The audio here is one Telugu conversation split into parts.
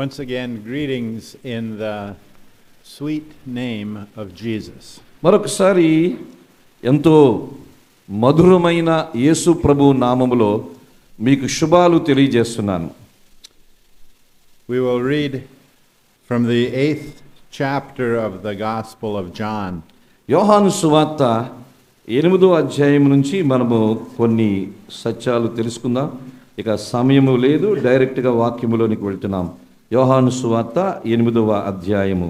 Once again, greetings in the sweet name of Jesus. మరొకసారి ఎంతో మధురమైన యేసు ప్రభు నామములో మీకు శుభాలు తెలియజేస్తున్నాను. We will read from the 8th chapter of the Gospel of John. యోహాను సువార్త 8వ అధ్యాయం నుంచి మనము కొన్ని సత్యాలు తెలుసుకుందాం. ఇక సమయము లేదు, డైరెక్ట్గా వాక్యములోనికి వెళ్తున్నాం. యోహాను సువార్త 8వ అధ్యాయము.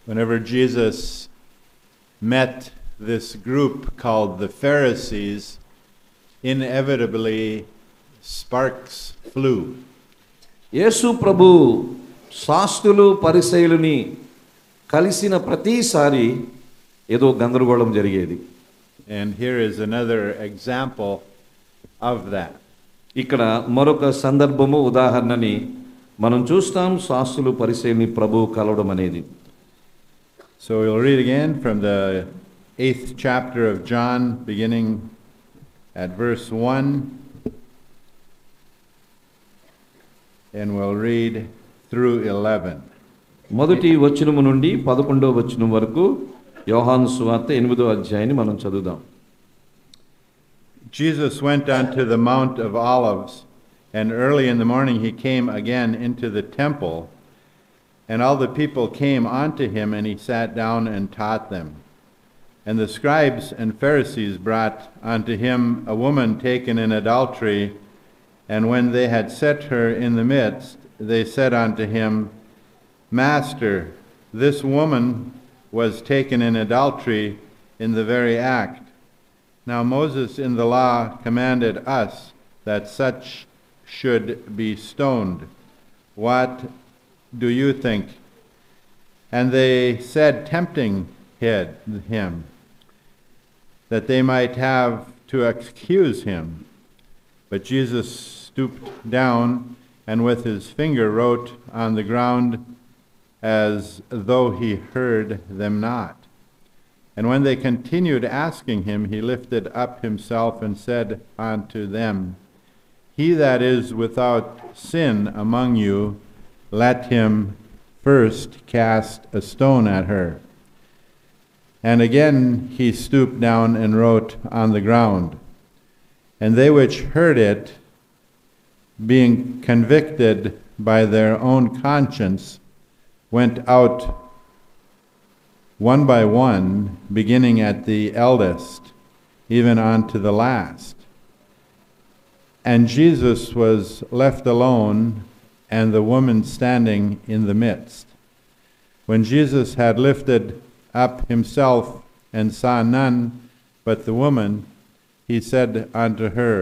Whenever Jesus met this group called the Pharisees, inevitably sparks flew. యేసు ప్రభు శాస్త్రులు పరిసయ్యులని కలిసిన ప్రతిసారి ఏదో గందరగోళం జరిగేది. And here is another example of that. ఇక్కడ మరొక సందర్భము ఉదాహరణని మనం చూస్తాం. శాస్త్రులు పరిసయ్యులని ప్రభు కలవడం అనేది. So we'll read again from the 8th chapter of John, beginning at verse 1, and we'll read through 11. మొదటి వచనము నుండి 11వ వచనం వరకు యోహాను సువార్త 8వ అధ్యాయాన్ని మనం చదువుదాం. Jesus went unto the Mount of Olives, and early in the morning he came again into the temple, and all the people came unto him, and he sat down and taught them. And the scribes and Pharisees brought unto him a woman taken in adultery, and when they had set her in the midst, they said unto him, Master, this woman was taken in adultery in the very act. Now Moses in the law commanded us that such should be stoned. What do you think? And they said, tempting him, that they might have to accuse him. But Jesus stooped down, and with his finger wrote on the ground, as though he heard them not. And when they continued asking him, he lifted up himself and said unto them, He that is without sin among you, let him first cast a stone at her. And again he stooped down and wrote on the ground. And they which heard it, being convicted by their own conscience, went out one by one, beginning at the eldest, even unto the last. And Jesus was left alone, and the woman standing in the midst. When Jesus had lifted up himself and saw none but the woman, he said unto her,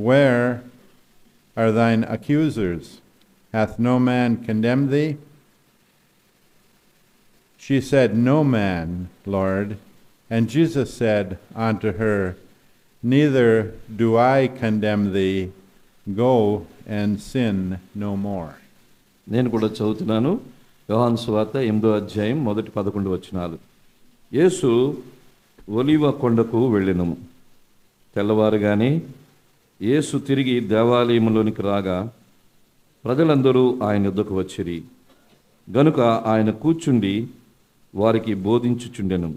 Where are thine accusers? Hath no man condemned thee? She said, No man, Lord. And Jesus said unto her, Neither do I condemn thee. Go and sin no more. నేను కూడా చదువుతున్నాను. యోహాను సువార్త 8వ అధ్యాయం మొదటి 11 వచనాలు. యేసు ఒలీవ కొండకు వెళ్ళెను. తెల్లవారుగానే యేసు తిరిగి దేవాలయంలోనికి రాగా ప్రజలందరూ ఆయన యొద్దకు వచ్చిరి. గనుక ఆయన కూర్చుండి వారికి బోధించుచుండెను.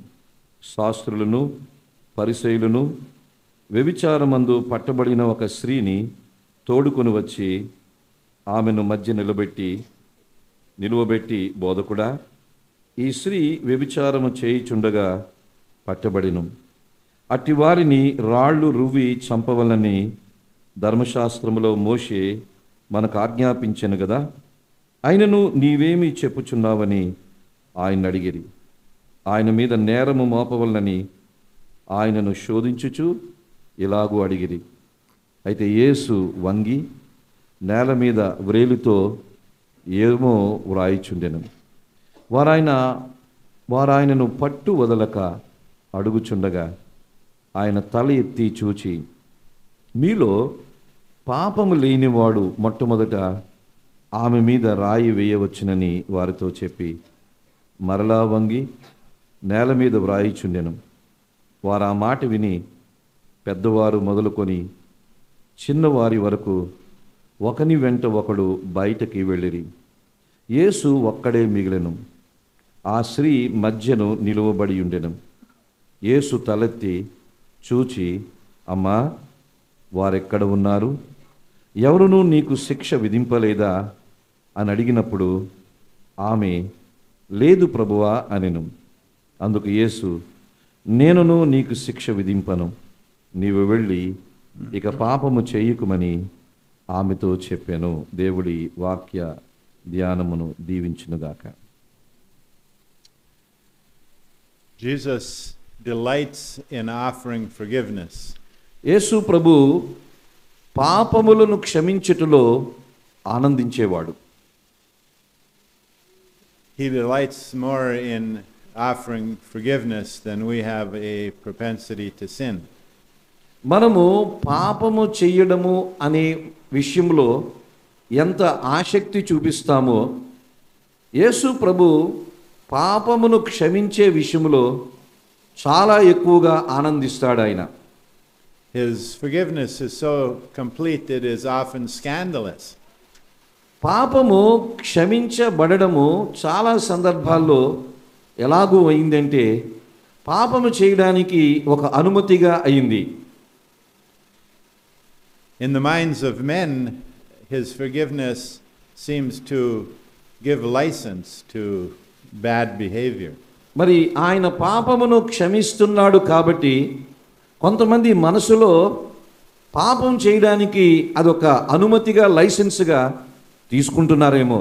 శాస్త్రులను పరిసయ్యులను వ్యభిచారమందు పట్టబడిన ఒక స్త్రీని తోడుకొని వచ్చి ఆమెను మధ్య నిలువబెట్టి బోధకుడా, ఈ స్త్రీ వ్యభిచారము చేయుచుండగా పట్టబడిను. అట్టి వారిని రాళ్ళు రువ్వి చంపవలని ధర్మశాస్త్రములో మోషే మనకు ఆజ్ఞాపించెను గదా, ఆయనను నీవేమి చెప్పుచున్నావని ఆయన అడిగిరి. ఆయన మీద నేరము మోపవలనని ఆయనను శోధించుచు ఇలాగూ అడిగిరి. అయితే యేసు వంగి నేల మీద వ్రేలితో ఏమో వ్రాయిచుండెను. వారాయనను పట్టు వదలక అడుగుచుండగా ఆయన తల ఎత్తి చూచి, మీలో పాపము లేనివాడు మొట్టమొదట ఆమె మీద రాయి వేయవచ్చునని వారితో చెప్పి మరలా వంగి నేల మీద వ్రాయిచుండెను. వారు ఆ మాట విని పెద్దవారు మొదలుకొని చిన్నవారి వరకు ఒకని వెంట ఒకడు బయటకి వెళ్ళిరి. యేసు ఒక్కడే మిగిలెను. ఆ స్త్రీ మధ్యను నిలువబడి ఉండెను. యేసు తలెత్తి చూచి, అమ్మా, వారెక్కడ ఉన్నారు? ఎవరునూ నీకు శిక్ష విధింపలేదా అని అడిగినప్పుడు ఆమె, లేదు ప్రభువా అనెను. అందుకు యేసు, నేనును నీకు శిక్ష విధింపను. నీవు వెళ్ళి ఇక పాపము చేయకుమని ఆమెతో చెప్పాను. దేవుడి వాక్య ధ్యానమును దీవించునుగాక. Jesus delights in offering forgiveness. యేసు ప్రభు పాపములను క్షమించుటలో ఆనందించేవాడు. He delights more in offering forgiveness than we have a propensity to sin. మనము పాపము చేయడము అనే విషయంలో ఎంత ఆసక్తి చూపిస్తామో, యేసు ప్రభు పాపమును క్షమించే విషయంలో చాలా ఎక్కువగా ఆనందిస్తాడు ఆయన. His forgiveness is so complete it is often scandalous. పాపము క్షమించబడము చాలా సందర్భాల్లో ఎలాగూ అయిందంటే పాపము చేయడానికి ఒక అనుమతిగా అయింది. In the minds of men, his forgiveness seems to give license to bad behavior. మరి ఆయన పాపమును క్షమిస్తున్నాడు కాబట్టి కొంతమంది మనసులో పాపం చేయడానికి అదొక అనుమతిగా, లైసెన్స్గా తీసుకుంటున్నారేమో.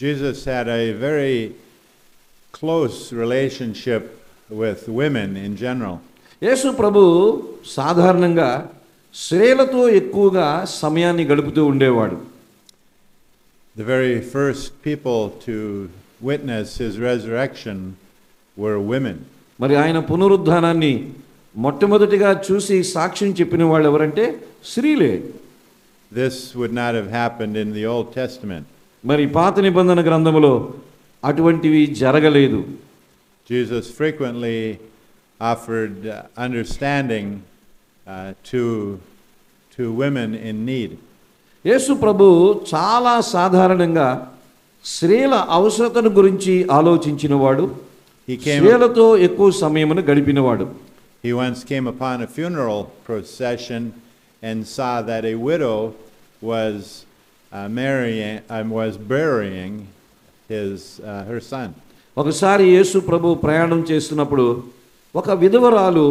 Jesus had a very close relationship with women in general. యేసు ప్రభు సాధారణంగా స్త్రీలతో ఎక్కువగా సమయాన్ని గడుపుతూ ఉండేవాడు. The very first people to witness his resurrection were women. మరి ఆయన పునరుద్ధానాన్ని మొట్టమొదటిగా చూసి సాక్ష్యం చెప్పిన వాళ్ళు ఎవరంటే స్త్రీలే. This would not have happened in the Old Testament. మరి పాత నిబంధన గ్రంథములో అటువంటివి జరగలేదు. Jesus frequently offered understanding to women in need. యేసు ప్రభు చాలా సాధారణంగా స్త్రీల అవసరతను గురించి ఆలోచించినవాడు. స్త్రీలతో ఎక్కువ సమయమును గడిపినవాడు. He once came upon a funeral procession and saw that a widow was burying her son. ఒకసారి యేసు ప్రభు ప్రయాణం చేస్తున్నప్పుడు ఒక విధవరాలు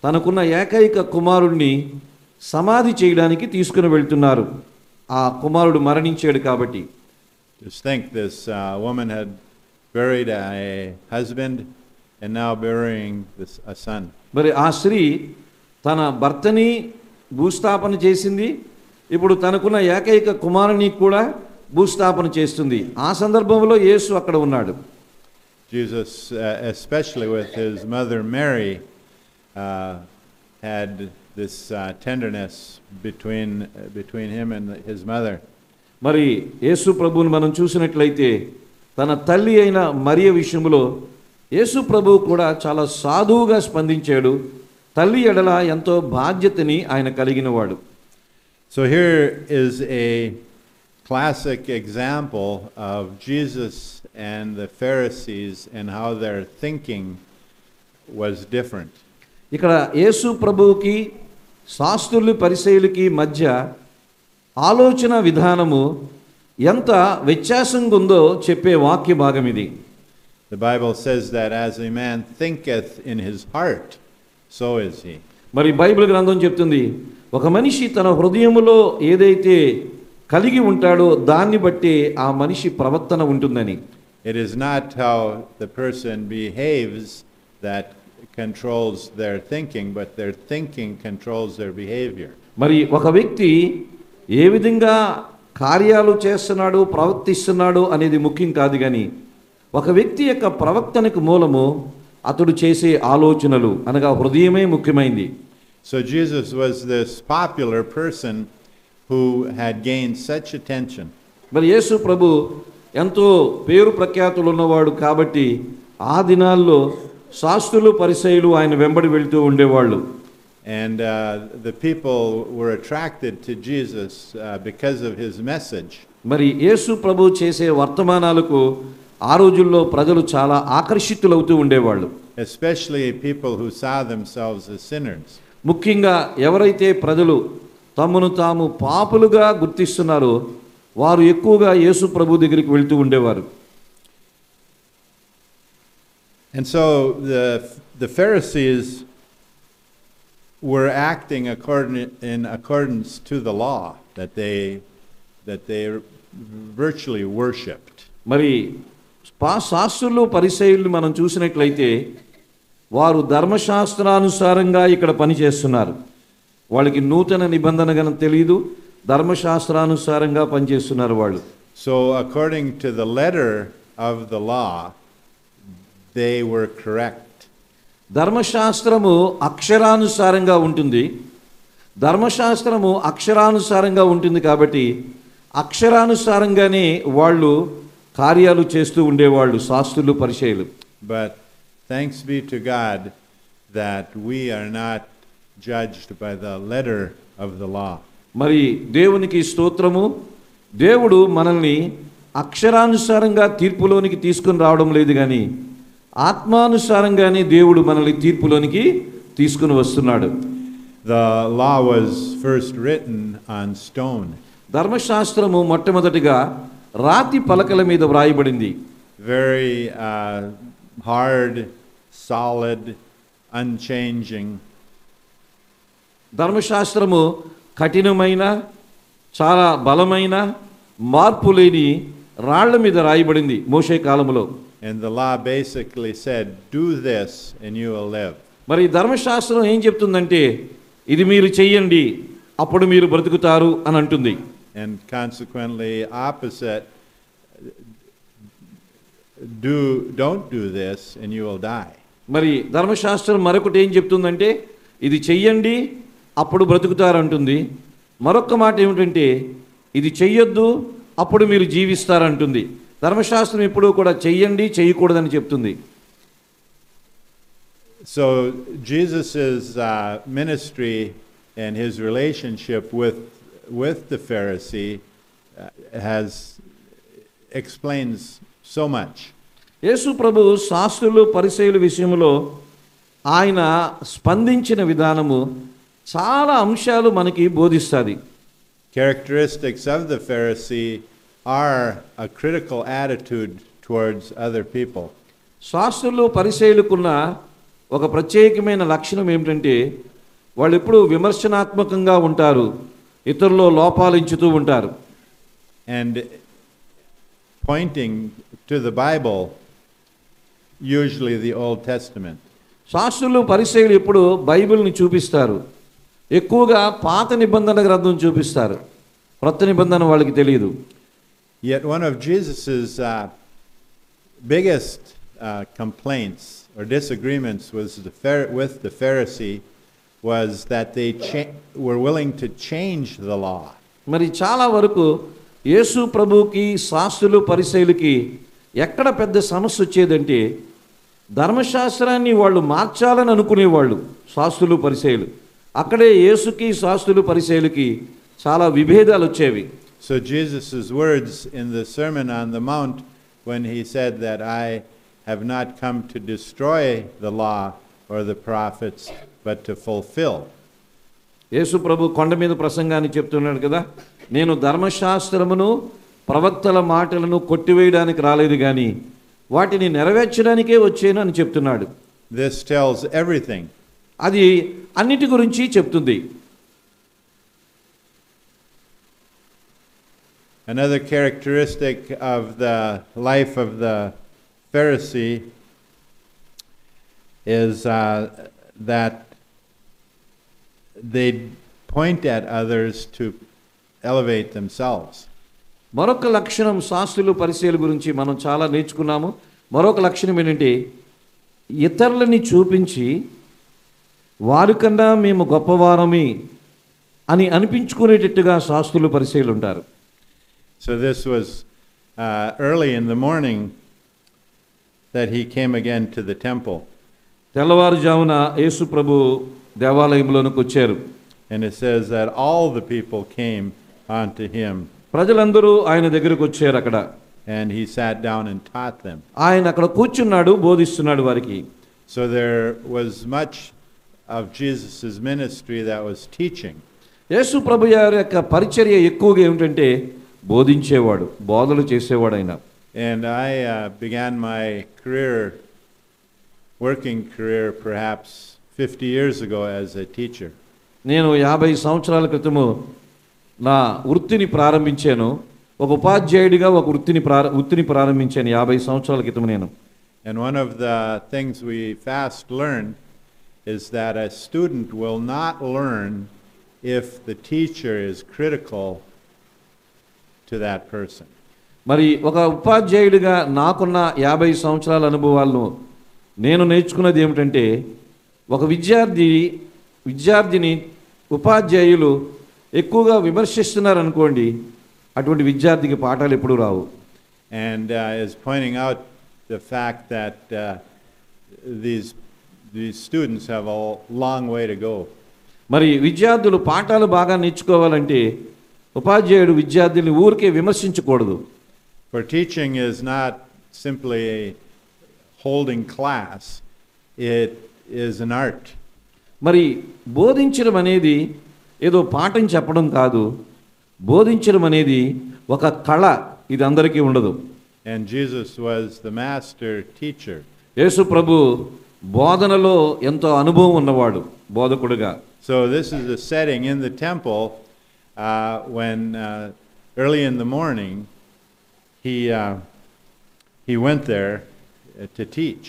తనకున్న ఏకైక కుమారుణ్ణి సమాధి చేయడానికి తీసుకుని వెళ్తున్నారు. ఆ కుమారుడు మరణించాడు కాబట్టి. Just think, this woman had buried a husband and now burying a son. మరి ఆ స్త్రీ తన భర్తని భూస్థాపన చేసింది, ఇప్పుడు tanakunna ఏకైక కుమారుని కూడా భూస్థాపన చేస్తుంది. ఆ సందర్భంలో యేసు అక్కడ ఉన్నాడు. Jesus, especially with his mother Mary, had this tenderness between him and his mother. మరి యేసు ప్రభువుని మనం చూసినట్లయితే తన తల్లి అయిన మరియ విషయంలో యేసు ప్రభువు కూడా చాలా సాధువుగా స్పందించాడు. తల్లి ఎడల ఎంతో బాధ్యతని ఆయన కలిగినవాడు. So here is a classic example of Jesus and the Pharisees and how their thinking was different. ఇక్కడ యేసు ప్రభువుకి శాస్త్రులు పరిసయ్యులకి మధ్య ఆలోచన విధానము ఎంత వ్యత్యాసంగా ఉందో చెప్పే వాక్య భాగం ఇది. The Bible says that as a man thinketh in his heart, so is he. మరి బైబిల్ గ్రంథం చెప్తుంది, ఒక మనిషి తన హృదయములో ఏదైతే కలిగి ఉంటాడో దాన్ని బట్టి ఆ మనిషి ప్రవర్తన ఉంటుందని. It is not how the person behaves that controls their thinking, but their thinking controls their behavior. మరి ఒక వ్యక్తి ఏ విధంగా కార్యాలు చేస్తున్నాడు, ప్రవర్తిస్తున్నాడు అనేది ముఖ్యం కాదు, కానీ ఒక వ్యక్తి యొక్క ప్రవర్తనకు మూలము అతడు చేసే ఆలోచనలు అనగా హృదయమే ముఖ్యమైంది. So Jesus was this popular person who had gained such attention. మరి యేసు ప్రభు ఎంతో పేరు ప్రఖ్యాతులు ఉన్నవాడు కాబట్టి ఆ దినాల్లో శాస్త్రులు పరిసయ్యులు ఆయన వెంబడి వెళ్తూ ఉండేవాళ్ళు. And the people were attracted to Jesus because of his message. మరి యేసు ప్రభు చేసే వర్తమానాలకు ఆ రోజుల్లో ప్రజలు చాలా ఆకర్షితులవుతూ ఉండేవాళ్ళు. Especially people who saw themselves as sinners. ముఖ్యంగా ఎవరైతే ప్రజలు తమను తాము పాపులుగా గుర్తిస్తున్నారో వారు ఎక్కువగా యేసు ప్రభు దగ్గరికి వెళ్తూ ఉండేవారు. And so the Pharisees were acting in accordance to the law that they virtually worshipped. మరి శాస్త్రులు పరిసయ్యులు మనం చూసినట్లయితే వారు ధర్మశాస్త్రానుసారంగా ఇక్కడ పనిచేస్తున్నారు. వాళ్ళకి నూతన నిబంధన గన తెలియదు, ధర్మశాస్త్రానుసారంగా పనిచేస్తున్నారు వాళ్ళు. So according to the letter of the law, they were correct. ధర్మశాస్త్రము అక్షరానుసారంగా ఉంటుంది. ధర్మశాస్త్రము అక్షరానుసారంగా ఉంటుంది కాబట్టి అక్షరానుసారంగానే వాళ్ళు కార్యాలు చేస్తూ ఉండేవాళ్ళు శాస్త్రులు పరిసయ్యులు. But thanks be to God that we are not judged by the letter of the law. మరి దేవునికి స్తోత్రము, దేవుడు మనల్ని అక్షరానుసారంగా తీర్పులోనికి తీసుకుని రావడం లేదు కానీ ఆత్మానుసారంగానే దేవుడు మనల్ని తీర్పులోనికి తీసుకుని వస్తున్నాడు. The law was first written on stone. ధర్మశాస్త్రము మొట్టమొదటిగా రాతి పలకల మీద వ్రాయబడింది. Very hard, solid, unchanging. ధర్మశాస్త్రము కఠినమైన, చాలా బలమైన, మార్పు లేని రాళ్ల మీద రాయబడింది మోషే కాలంలో. And the law basically said, do this and you will live. మరి ధర్మశాస్త్రం ఏం చెప్తుందంటే ఇది మీరు చెయ్యండి అప్పుడు మీరు బ్రతుకుతారు అని అంటుంది. And consequently opposite, don't do this and you will die. మరి ధర్మశాస్త్రం మరొకటి ఏం చెప్తుందంటే ఇది చెయ్యండి అప్పుడు బ్రతుకుతారు అంటుంది. మరొక మాట ఏమిటంటే ఇది చెయ్యొద్దు అప్పుడు మీరు జీవిస్తారంటుంది. ధర్మశాస్త్రం ఎప్పుడూ కూడా చెయ్యండి చేయకూడదని చెప్తుంది. So Jesus' ministry and his relationship with the Pharisee explains so much. యేసు ప్రభు శాస్త్రులు పరిసయ్యుల విషయంలో ఆయన స్పందించిన విధానము చాలా అంశాలు మనకి బోధిస్తుంది. Characteristics of the Pharisee are a critical attitude towards other people. శాస్త్రులు పరిసయ్యులకున్న ఒక ప్రత్యేకమైన లక్షణం ఏమిటంటే వాళ్ళు ఎప్పుడూ విమర్శనాత్మకంగా ఉంటారు, ఇతరుల్లో లోపాలు ఎంచుతూ ఉంటారు. And pointing to the Bible, usually the Old Testament. శాస్త్రులు పరిసయ్యులు ఎప్పుడు బైబిల్ని చూపిస్తారు, ఎక్కువగా పాత నిబంధన గ్రంథం చూపిస్తారు, క్రొత్త నిబంధన వాళ్ళకి తెలియదు. Yet one of Jesus's biggest complaints or disagreements with the Pharisee was that they were willing to change the law. మరి చాలా వరకు యేసు ప్రభుకి శాస్త్రులు పరిసయ్యులకి ఎక్కడ పెద్ద సమస్య వచ్చేదంటే ధర్మశాస్త్రాన్ని వాళ్ళు మార్చాలని అనుకునేవాళ్ళు శాస్త్రులు పరిసయ్యులు. అక్కడే యేసుకి శాస్త్రులు పరిసయ్యులకి చాలా విభేదాలు వచ్చేవి. So Jesus' words in the Sermon on the Mount when he said that I have not come to destroy the law or the prophets but to fulfill. యేసు ప్రభు కొండ మీద ప్రసంగాన్ని చెప్తున్నాడు కదా, నేను ధర్మశాస్త్రమును ప్రవక్తల మాటలను కొట్టివేయడానికి రాలేదు కానీ వాటిని నెరవేర్చడానికే వచ్చాను అని చెప్తున్నాడు. This tells everything. అది అన్నిటి గురించి చెప్తుంది. Another characteristic of the life of the Pharisee is that they point at others to elevate themselves. మరొక లక్షణం శాస్త్రులు పరిసయ్యుల గురించి మనం చాలా నేర్చుకున్నాము. మరొక లక్షణం ఏంటంటే ఇతరులని చూపించి వారికన్నా మేము గొప్పవారమి అని అనిపించుకునేటట్టుగా శాస్త్రులు పరిసయ్యులు ఉంటారు. So this was early in the morning that he came again to the temple. తెల్లవారుజామున యేసు ప్రభు దేవాలయంలోనికి వచ్చారు. And it says that all the people came unto him, ప్రజలందరూ ఆయన దగ్గరకు వచ్చారు. అక్కడ and he sat down and taught them. ఆయన అక్కడ కూర్చున్నాడు, బోధిస్తున్నాడు వారికి. So there was much of Jesus' ministry that was teaching. యేసు ప్రభు గారి యొక్క పరిచర్య ఎక్కువగా ఏమిటంటే బోధించేవాడు, బోధలు చేసేవాడు ఆయన. And I began my working career perhaps 50 years ago as a teacher. నేను 50 సంవత్సరాల క్రితము నా వృత్తిని ప్రారంభించాను. ఒక ఉపాధ్యాయుడిగా ఒక వృత్తిని ప్రారంభించాను 50 సంవత్సరాల క్రితం నేను. And one of the things we fast learned is that a student will not learn if the teacher is critical to that person. మరి ఒక ఉపాధ్యాయుడిగా నాకున్న 50 సంవత్సరాల అనుభవాలను నేను నేర్చుకున్నది ఏమిటంటే, ఒక విద్యార్థిని ఉపాధ్యాయులు ఎక్కువగా విమర్శిస్తున్నారనుకోండి, అటువంటి విద్యార్థికి పాఠాలు ఎప్పుడూ రావు. And is pointing out the fact that these students have a long way to go. మరి విద్యార్థులు పాఠాలు బాగా నేర్చుకోవాలంటే ఉపాధ్యాయుడు విద్యార్థుల్ని ఊరికే విమర్శించకూడదు. For teaching is not simply holding class, it is an art. మరి బోధించడం అనేది ఏదో పాఠం చెప్పడం కాదు, బోధించడం అనేది ఒక కళ. ఇది అందరికీ ఉండదు. And Jesus was the master teacher. యేసు ప్రభు బోధనలో ఎంతో అనుభవం ఉన్నవాడు బోధకుడుగా. So this is the setting in the temple when early in the morning he went there to teach.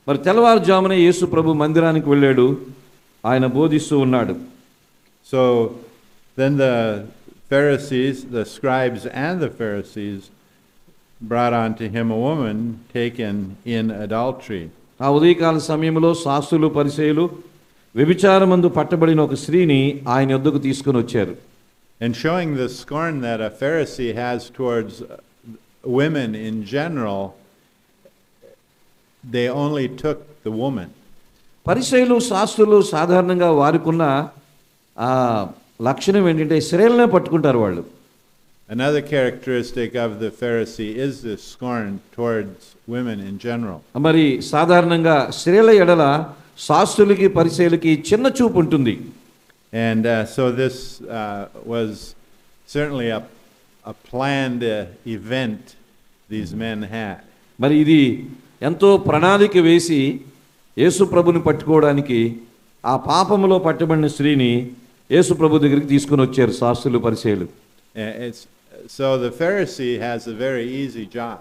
మరి తెల్లవారుజామునే యేసు ప్రభు మందిరానికి వెళ్ళాడు, ఆయన బోధిస్తూ ఉన్నాడు. So then the Pharisees, the scribes and the Pharisees brought unto him a woman taken in adultery. ఆ ఉదయకాల సమయంలో శాస్త్రులు పరిసయ్యులు వ్యభిచారమందు పట్టబడిన ఒక స్త్రీని ఆయన యొద్దకు తీసుకొని వచ్చారు. And showing the scorn that a Pharisee has towards women in general, they only took the woman. పరిసయ్యులు శాస్త్రులు సాధారణంగా వారికున్న లక్షణం ఏంటంటే స్త్రీలనే పట్టుకుంటారు వాళ్ళు. Another characteristic of the Pharisee is this scorn towards women in general. మరి సాధారణంగా స్త్రీల ఎడల శాస్త్రులకి పరిసయ్యులకి చిన్న చూపు ఉంటుంది. And so this was certainly a planned event these men had. మరి ఇది ఎంతో ప్రణాళిక వేసి యేసు ప్రభుని పట్టుకోవడానికి ఆ పాపములో పట్టబడిన స్త్రీని యేసు ప్రభు దగ్గరికి తీసుకొని వచ్చారు శాస్త్రులు పరిసయ్యులు. So the Pharisee has a very easy job.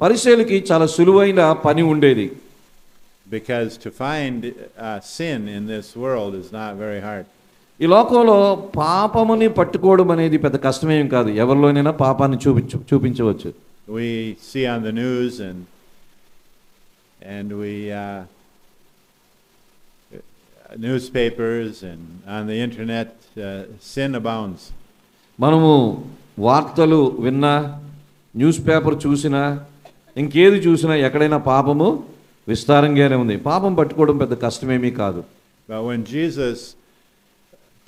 పరిసయ్యులకి చాలా సులువైన పని ఉండేది. Because to find sin in this world is not very hard. ఈ లోకంలో పాపముని పట్టుకోవడం అనేది పెద్ద కష్టమేం కాదు, ఎవరిలోనైనా పాపాన్ని చూపించవచ్చు. We see on the news and we newspapers and on the internet sin abounds. మనము వార్తలు విన్నా, న్యూస్ పేపర్ చూసినా, ఇంకేది చూసినా ఎక్కడైనా పాపము విస్తారంగానే ఉంది. పాపం పట్టుకోవడం పెద్ద కష్టమేమీ కాదు. But when Jesus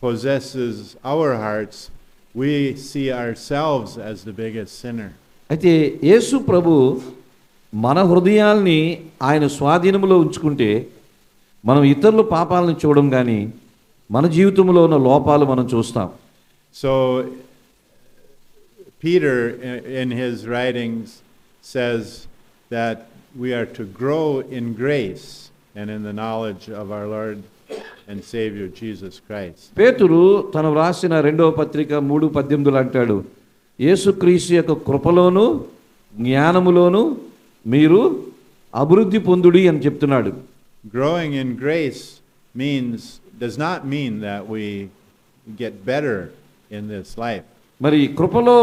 possesses our hearts, we see ourselves as the biggest sinner. అయితే యేసు ప్రభు మన హృదయాల్ని ఆయన స్వాధీనంలో ఉంచుకుంటే మనం ఇతరుల పాపాలను చూడడం కానీ మన జీవితంలో ఉన్న లోపాలు మనం చూస్తాం. So Peter in his writings says that we are to grow in grace and in the knowledge of our Lord and Savior Jesus Christ. పేతురు తను వ్రాసిన 2వ పత్రిక 3:18 అంటాడు, యేసుక్రీస్తు యొక్క కృపలోను జ్ఞానములోను మీరు అభివృద్ధి పొందుడి అని చెప్తున్నాడు. Growing in grace does not mean that we get better in this life. మరి కృపలో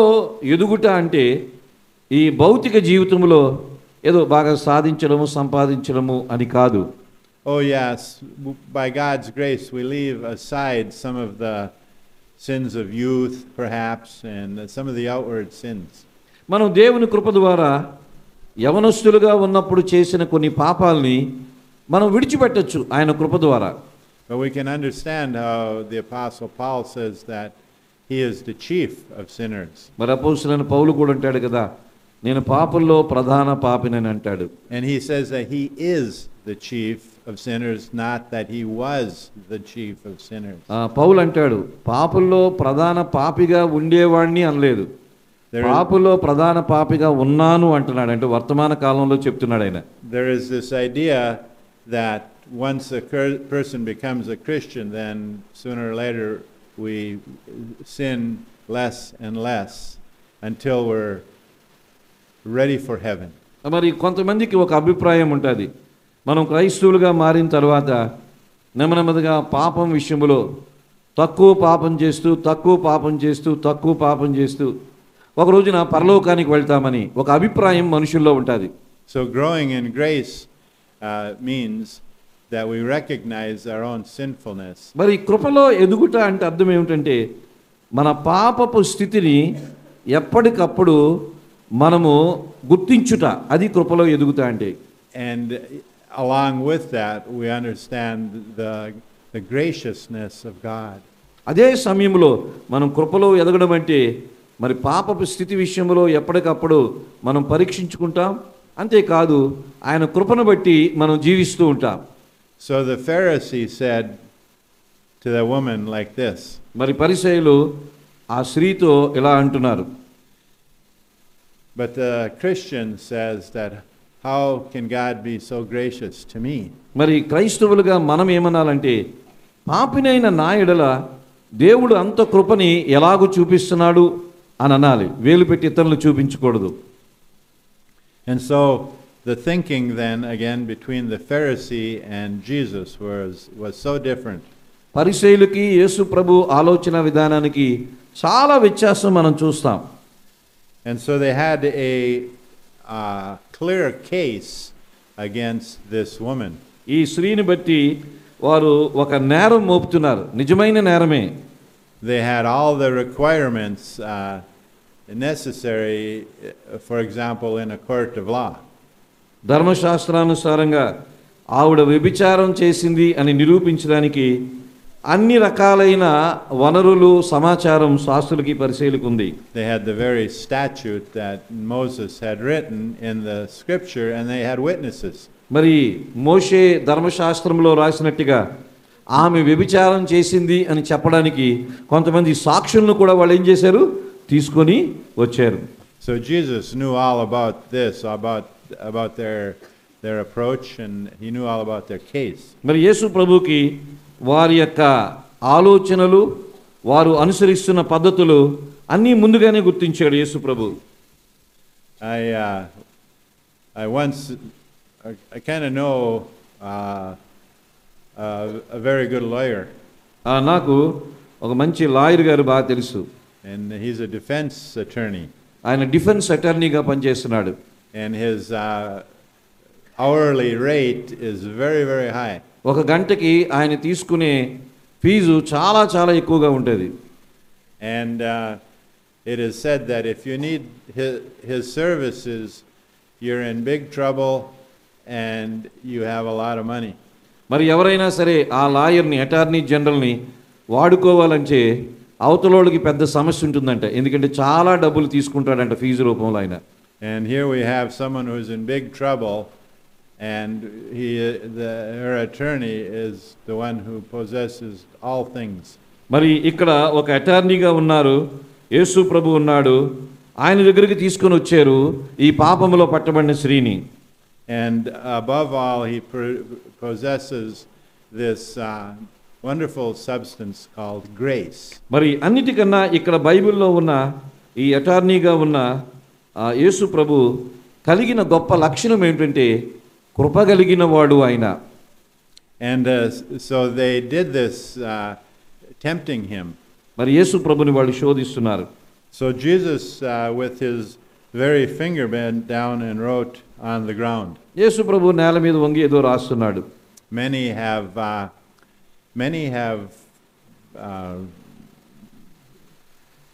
ఎదుగుట అంటే ఈ భౌతిక జీవితంలో ఏదో బాగా సాధించడము సంపాదించడము అని కాదు. Oh yes, by God's grace we leave aside some of the sins of youth perhaps and some of the outward sins. మనం దేవుని కృప ద్వారా యవనస్తులుగా ఉన్నప్పుడు చేసిన కొన్ని పాపాలని మనం విడిచిపెట్టొచ్చు ఆయన కృప ద్వారా. But we can understand how the Apostle Paul says that he is the chief of sinners. మరి అపోస్తలుడైన పౌలు కూడా అంటాడు కదా, నేను పాపుల్లో ప్రధాన పాపినని అంటాడు. And he says that he is the chief of sinners, not that he was the chief of sinners. పౌలు అంటాడు, పాపుల్లో ప్రధాన పాపిగా ఉండేవాడిని అనలేదు, పాపుల్లో ప్రధాన పాపిగా ఉన్నాను అంటున్నాడు. అంటే వర్తమాన కాలంలో చెప్తున్నాడు ఆయన. There is this idea that once a person becomes a Christian, then sooner or later we sin less and less until we're ready for heaven. మరి కొంతమందికి ఒక అభిప్రాయం ఉంటుంది, మనం క్రైస్తవులుగా మారిన తర్వాత నెమ్మదిగా పాపం విషయంలో తక్కువ పాపం చేస్తూ ఒక రోజున పరలోకానికి వెళ్తామని ఒక అభిప్రాయం మనుషుల్లో ఉంటుంది. So growing in grace means that we recognize our own sinfulness. మరి కృపలో ఎదుగుట అంటే అర్థం ఏమిటంటే మన పాపపు స్థితిని ఎప్పటికప్పుడు మనము గుర్తించుట, అది కృపలో ఎదుగుతా అంటే. And along with that we understand the graciousness of God. అదే సమయంలో మనం కృపలో ఎదగడం అంటే మరి పాపపు స్థితి విషయంలో ఎప్పటికప్పుడు మనం పరీక్షించుకుంటాం, అంతేకాదు ఆయన కృపను బట్టి మనం జీవిస్తూ ఉంటాం. So the Pharisee said to the woman like this. మరి పరిసయ్యులు ఆ స్త్రీతో ఇలా అంటున్నారు. But the Christian says that how can God be so gracious to me? మరి క్రైస్తవులుగా మనం ఏమనాలంటే పాపినైన నా ఎడల దేవుడు అంత కృపని ఎలాగూ చూపిస్తున్నాడు అని అనాలి, వేలు పెట్టి ఇతరులు చూపించకూడదు. And so the thinking then again between the Pharisee and Jesus was so different. పరిసయ్యులకి యేసు ప్రభు ఆలోచన విధానానికి చాలా వ్యత్యాసం మనం చూస్తాం. And so they had a clear case against this woman. ఈ స్త్రీని బట్టి వారు ఒక నేరం మోపుతున్నారు, నిజమైన నేరమే. They had all the requirements necessary, for example, in a court of law. ధర్మశాస్త్రానుసారంగా ఆవిడ వ్యభిచారం చేసింది అని నిరూపించడానికి అన్ని రకాలైన వనరులు సమాచారం శాస్త్రులకి పరిశీలికి ఉంది. They had the very statute that Moses had written in the scripture, and they had witnesses. మరి మోషే ధర్మశాస్త్రంలో రాసినట్టుగా ఆమె వ్యభిచారం చేసింది అని చెప్పడానికి కొంతమంది సాక్షులను కూడా వాళ్ళు ఏం చేశారు, తీసుకొని వచ్చారు. So Jesus knew all about this, about their approach, and he knew all about their case. మరి యేసు ప్రభుకి వారి యొక్క ఆలోచనలు, వారు అనుసరిస్తున్న పద్ధతులు అన్నీ ముందుగానే గుర్తించాడు యేసు ప్రభు. I kind of know a very good lawyer. నాకు ఒక మంచి లాయర్ గారు బాగా తెలుసు. And he's a defense attorney. ఆయన డిఫెన్స్ అటార్నీగా పనిచేస్తున్నాడు. And his hourly rate is very, very high. ఒక గంటకి ఆయన తీసుకునే ఫీజు చాలా చాలా ఎక్కువగా ఉంటుంది. And it is said that if you need his services, you're in big trouble and you have a lot of money. మరి ఎవరైనా సరే ఆ లాయర్ని, అటార్నీ జనరల్ని వాడుకోవాలంటే అవతలోళ్ళకి పెద్ద సమస్య ఉంటుందంట, ఎందుకంటే చాలా డబ్బులు తీసుకుంటాడంట ఫీజు రూపంలో ఆయన. And here we have someone who's in big trouble, and her attorney is the one who possesses all things. మరి ఇక్కడ ఒక అటార్నీగా ఉన్నారు, యేసు ప్రభు ఉన్నాడు, ఆయన దగ్గరికి తీసుకొని వచ్చారు ఈ పాపములో పట్టబడిన స్త్రీని. And above all, he possesses this wonderful substance called grace. మరి అన్నిటికన్నా ఇక్కడ బైబిల్లో ఉన్న ఈ అటార్నీగా ఉన్న యేసు ప్రభు కలిగిన గొప్ప లక్షణం ఏంటంటే కృప కలిగిన వాడు ఆయన. And so they did this tempting him. మరి యేసు ప్రభుని వాళ్ళు శోధిస్తున్నారు. So Jesus with his very finger bent down and wrote on the ground. యేసు ప్రభు నేల మీద వంగి ఏదో రాస్తున్నాడు. Many have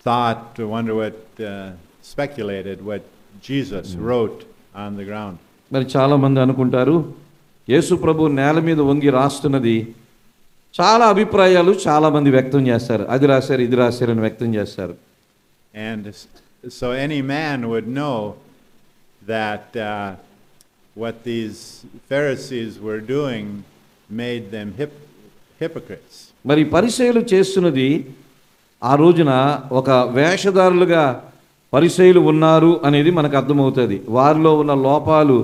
thought, to wonder what speculated what Jesus wrote on the ground. మరి చాలా మంది అనుకుంటారు యేసు ప్రభు నేల మీద వంగి రాస్తున్నది చాలా అభిప్రాయాలు చాలా మంది వ్యక్తం చేస్తారు. అది రాశారు, ఇది రాశారు అని వ్యక్తం చేస్తారు. And so any man would know that what these Pharisees were doing made them hypocrites. మరి పరిసయ్యులు చేస్తున్నది ఆ రోజున ఒక వేషధారులుగా పరిసయ్యులు ఉన్నారు అనేది మనకు అర్థమవుతుంది. వారిలో ఉన్న లోపాలు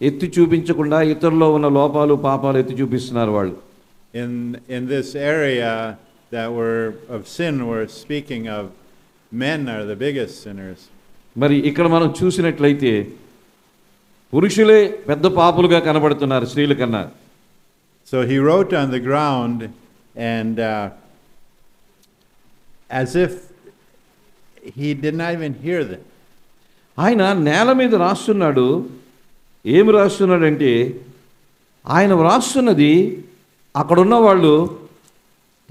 ఎత్తి చూపించకుండా ఇతరుల్లో ఉన్న లోపాలు పాపాలు ఎత్తి చూపిస్తున్నారు వాళ్ళు. In this area that were of sin, we're speaking of men are the biggest sinners. మరి ఇక్కడ మనం చూసినట్లయితే పురుషులే పెద్ద పాపులుగా కనబడుతున్నారు స్త్రీల కన్నా. So he wrote on the ground, and as if he did not even hear them. ఆయన నేల మీద రాస్తున్నాడు. ఏమి రాస్తున్నాడంటే ఆయన రాస్తున్నది అక్కడున్న వాళ్ళు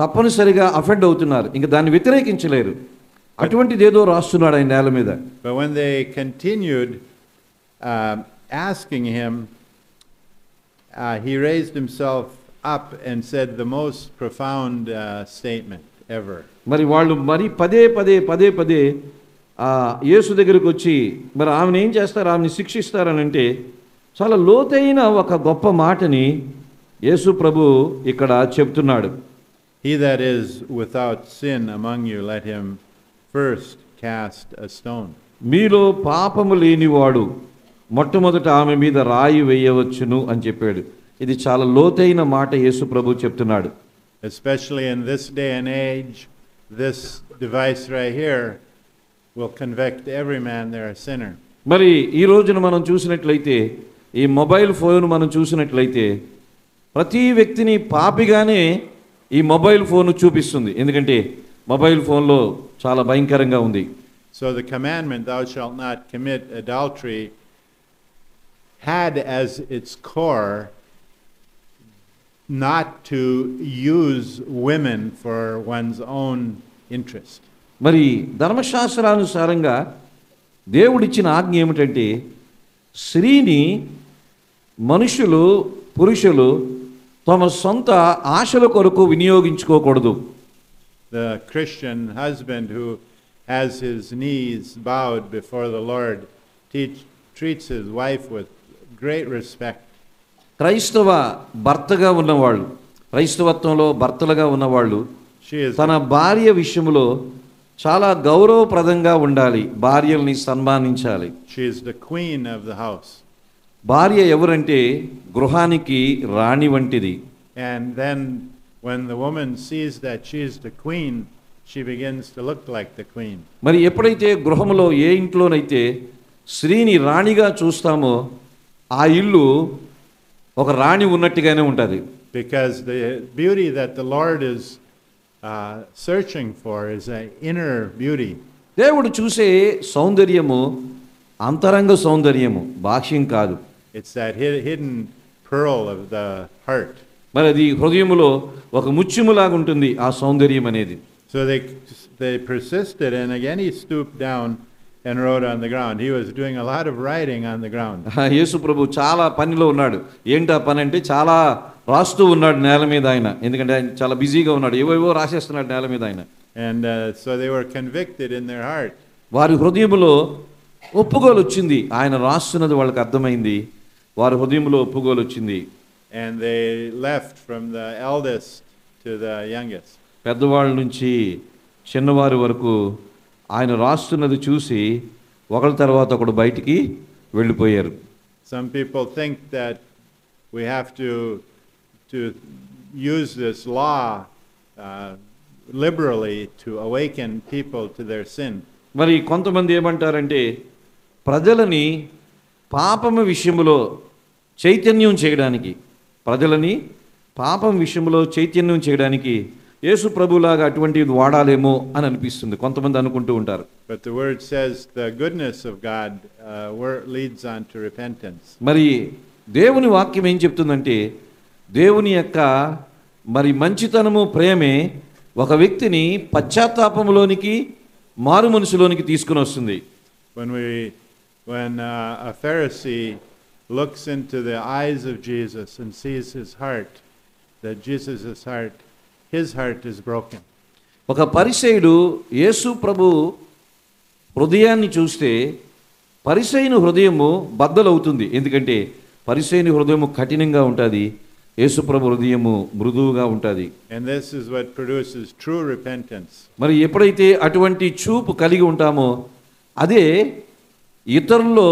తప్పనిసరిగా అఫెండ్ అవుతున్నారు, ఇంకా దాన్ని వ్యతిరేకించలేరు. అటువంటిది ఏదో రాస్తున్నాడు ఆయన నేల మీద. But when they continued asking him, he raised himself up and said the most profound statement ever. మరి వాళ్ళు మరి పదే పదే యేసు దగ్గరికి వచ్చి మరి ఆమెను ఏం చేస్తారు, ఆమెను శిక్షిస్తారని అంటే చాలా లోతైన ఒక గొప్ప మాటని యేసు ప్రభు ఇక్కడ చెప్తున్నాడు. He that is without sin among you, let him first cast a stone. మీలో పాపము లేనివాడు మొట్టమొదట ఆమె మీద రాయి వేయవచ్చును అని చెప్పాడు. ఇది చాలా లోతైన మాట యేసు ప్రభు చెప్తున్నాడు. Especially in this day and age, this device right here will convict every man they're a sinner. మరి ఈ రోజున మనం చూసినట్లయితే ఈ మొబైల్ ఫోన్ మనం చూసినట్లయితే ప్రతి వ్యక్తిని పాపిగానే ఈ మొబైల్ ఫోన్ చూపిస్తుంది. ఎందుకంటే మొబైల్ ఫోన్లో చాలా భయంకరంగా ఉంది. So the commandment, thou shalt not commit adultery, had as its core not to use women for one's own interest. మరి ధర్మశాస్త్రానుసారంగా దేవుడిచ్చిన ఆజ్ఞ ఏమిటంటే స్త్రీని మనుషులు పురుషులు తమ సొంత ఆశల కొరకు వినియోగించుకోకూడదు. The Christian husband who has his knees bowed before the Lord treats his wife with great respect. క్రైస్తవ భర్తగా ఉన్నవాళ్ళు, క్రైస్తవత్వంలో భర్తలుగా ఉన్నవాళ్ళు తన భార్య విషయంలో చాలా గౌరవప్రదంగా ఉండాలి, భార్యల్ని సన్మానించాలి. She is the queen of the house. భార్య ఎవరంటే గృహానికి రాణి వంటిది. And then when the woman sees that she is the queen, she begins to look like the queen. మరి ఎప్పుడైతే గృహంలో ఏ ఇంట్లోనైతే స్త్రీని రాణిగా చూస్తామో ఆ ఇల్లు ఒక రాణి ఉన్నట్టుగానే ఉంటుంది. Because the beauty that the Lord is searching for is an inner beauty. దేవుడు చూసే సౌందర్యము అంతరంగ సౌందర్యము, బాహ్యం కాదు. It's that hidden pearl of the heart. మరి అది హృదయములో ఒక ముత్యములాగా ఉంటుంది ఆ సౌందర్యం అనేది. So they persisted, and again he stooped down and wrote on the ground. He was doing a lot of writing on the ground. యేసు ప్రభు చాలా పనిలో ఉన్నాడు. ఏంటా పని అంటే చాలా రాస్తూ ఉన్నాడు నేల మీద ఆయన. ఎందుకంటే ఆయన చాలా బిజీగా ఉన్నాడు, ఏవేవో రాసేస్తున్నాడు నేల మీద ఆయన. And so they were convicted in their heart. వారి హృదయములో ఒప్పుకోలు వచ్చింది. ఆయన రాస్తున్నది వాళ్ళకి అర్థమైంది, వారి హృదయంలో ఒప్పుకోలు వచ్చింది. And they left from the eldest to the youngest. పెద్దవాళ్ళ నుంచి చిన్నవారి వరకు ఆయన రాస్తున్నది చూసి ఒకరి తర్వాత ఒకడు బయటికి వెళ్ళిపోయారు. Some people think that we have to use this law liberally to awaken people to their sin. మరి కొంతమంది ఏమంటారంటే ప్రజలని పాపం విషయంలో చైతన్యం చేయడానికి, ప్రజలని పాపం విషయంలో చైతన్యం చేయడానికి యేసు ప్రభులాగా అటువంటిది వాడాలేమో అని అనిపిస్తుంది, కొంతమంది అనుకుంటూ ఉంటారు. But the word says the goodness of God leads on to repentance. మరి దేవుని వాక్యం ఏం చెప్తుందంటే దేవుని యొక్క మరి మంచితనము ప్రేమే ఒక వ్యక్తిని పశ్చాత్తాపంలోనికి మారు మనసులోనికి తీసుకుని వస్తుంది. When a Pharisee looks into the eyes of Jesus and sees his heart, that Jesus' heart his heart is broken. ఒక పరిసయ్యుడు యేసు ప్రభు హృదయాన్ని చూస్తే పరిసయ్యుని హృదయము బద్దలవుతుంది. ఎందుకంటే పరిసయ్యుని హృదయము కఠినంగా ఉంటుంది, యేసు ప్రభు హృదయము మృదువుగా ఉంటుంది. And this is what produces true repentance. మరి ఎప్పుడైతే అటువంటి చూపు కలిగి ఉంటామో అదే ఇతరుల్లో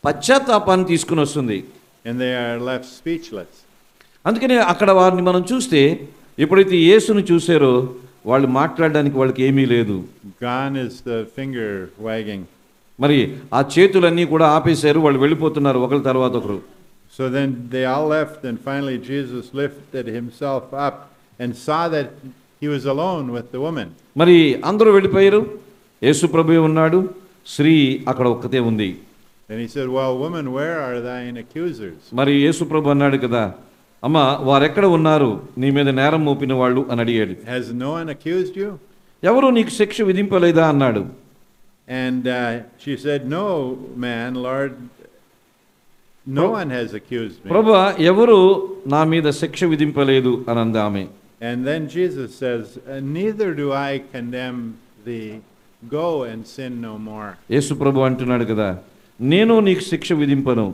పశ్చాత్తాపాన్ని తీసుకుని వస్తుంది. And they are left speechless. అందుకనే అక్కడ వారిని మనం చూస్తే ఎప్పుడైతే యేసును చూసారో వాళ్ళు మాట్లాడడానికి వాళ్ళకి ఏమీ లేదు. Gone is the finger wagging. మరి ఆ చేతులన్నీ కూడా ఆపేశారు, వాళ్ళు వెళ్ళిపోతున్నారు ఒకరి తర్వాత ఒకరు. So then they all left, and finally Jesus lifted himself up and saw that he was alone with the woman. మరి అందరూ వెళ్ళిపోయారు, యేసు ప్రభువే ఉన్నాడు, స్త్రీ అక్కడ ఒక్కతే ఉంది. Then he said, "Well, woman, where are thine accusers?" మరి యేసు ప్రభు అన్నాడు కదా, అమ్మ వారెక్కడ ఉన్నారు నీ మీద నేరం మోపిన వాళ్ళు అని అడిగాడు. Has no one accused you? ఎవరు నీకు శిక్ష విధింపలేదా అన్నాడు. And she said, "No, man, Lord, no one has accused me." ప్రభువా ఎవరు నా మీద శిక్ష విధింపలేదు అని అంది ఆమె. And then Jesus says, "Neither do I condemn thee. Go and sin no more." యేసు ప్రభు అంటున్నాడు కదా, నేను నీకు శిక్ష విధింపను,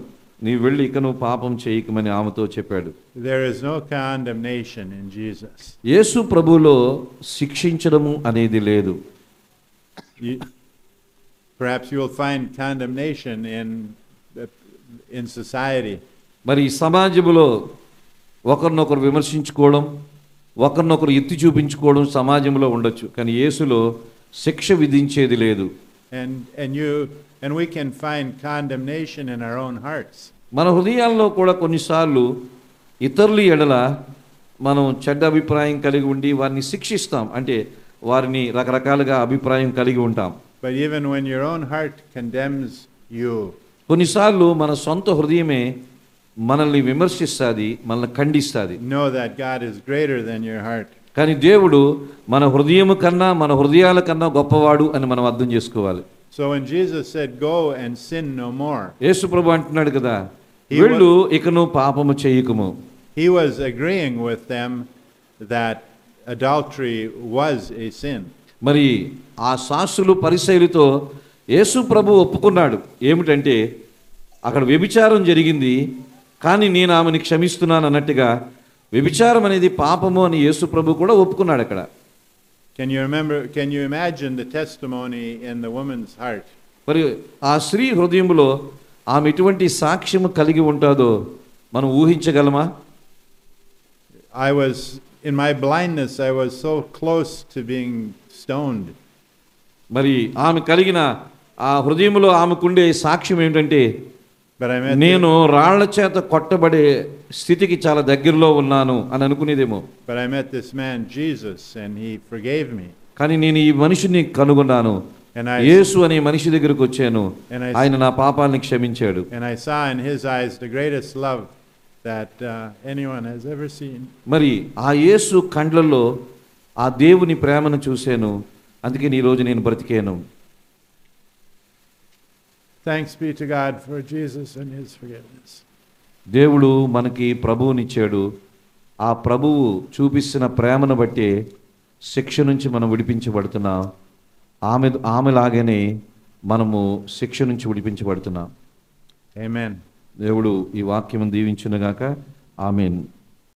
నీ వెళ్ళి ఇక నువ్వు పాపం చేయకమని ఆమెతో చెప్పాడు. There is no condemnation in Jesus. యేసు ప్రభులో శిక్షించడము అనేది లేదు. Perhaps you will find condemnation in society. మరి ఈ సమాజంలో ఒకరినొకరు విమర్శించుకోవడం, ఒకరినొకరు ఎత్తి చూపించుకోవడం సమాజంలో ఉండొచ్చు, కానీ యేసులో శిక్ష విధించేది లేదు. And we can find condemnation in our own hearts. మన హృదయాల్లో కూడా కొన్నిసార్లు ఇతరుల ఎడల మనం చెడ్డ అభిప్రాయం కలిగి ఉండి వారిని శిక్షిస్తాం, అంటే వారిని రకరకాలుగా అభిప్రాయం కలిగి ఉంటాం. But even when your own heart condemns you, కొన్నిసార్లు మన సొంత హృదయమే మనల్ని విమర్శిస్తుంది, మనల్ని ఖండిస్తుంది. know that God is greater than your heart. కానీ దేవుడు మన హృదయము కన్నా మన హృదయాల కన్నా గొప్పవాడు అని మనం అర్థం చేసుకోవాలి. So when Jesus said, "Go and sin no more," యేసు ప్రభు అంటున్నాడు కదా, వెళ్ళు ఇక నువ్వు పాపము చేయకుము. he was agreeing with them that adultery was a sin. మరి ఆ శాస్త్రులు పరిసయ్యులతో యేసు ప్రభు ఒప్పుకున్నాడు. ఏమిటంటే అక్కడ వ్యభిచారం జరిగింది, కానీ నేను ఆమెను క్షమిస్తున్నాను అన్నట్టుగా వ్యభిచారం అనేది పాపము అని యేసు ప్రభు కూడా ఒప్పుకున్నాడు అక్కడ. Can you imagine the testimony in the woman's heart? మరి ఆ స్త్రీ హృదయంలో ఆమె ఎటువంటి సాక్ష్యం కలిగి ఉంటుందో మనం ఊహించగలమా? In my blindness, I was so close to being stoned. మరి ఆమె కలిగిన ఆ హృదయంలో ఆమెకుండే సాక్ష్యం ఏమిటంటే, నేను రాళ్ల చేత కొట్టబడే స్థితికి చాలా దగ్గరలో ఉన్నాను అని అనుకునేదేమో. But I met this man Jesus and he forgave me. కానీ నేను ఈ మనిషిని కనుగొన్నాను, యేసు అనే మనిషి దగ్గరకు వచ్చాను, ఆయన నా పాపాలని క్షమించాడు. And I saw in his eyes the greatest love that anyone has ever seen. మరి ఆ యేసు కండ్లలో ఆ దేవుని ప్రేమను చూశాను, అందుకే ఈ రోజు నేను బ్రతికాను. Thanks be to God for Jesus and his forgiveness. దేవుడు మనకి ప్రభువునిచ్చాడు. ఆ ప్రభువు చూపిస్తున్న ప్రేమను బట్టి శిక్ష నుంచి మనం విడిపించబడుతున్నాం. ఆమెలాగానే మనము శిక్ష నుంచి విడిపించబడుతున్నాం. Amen. దేవుడు ఈ వాక్యము దీవించునుగాక. ఆమేన్.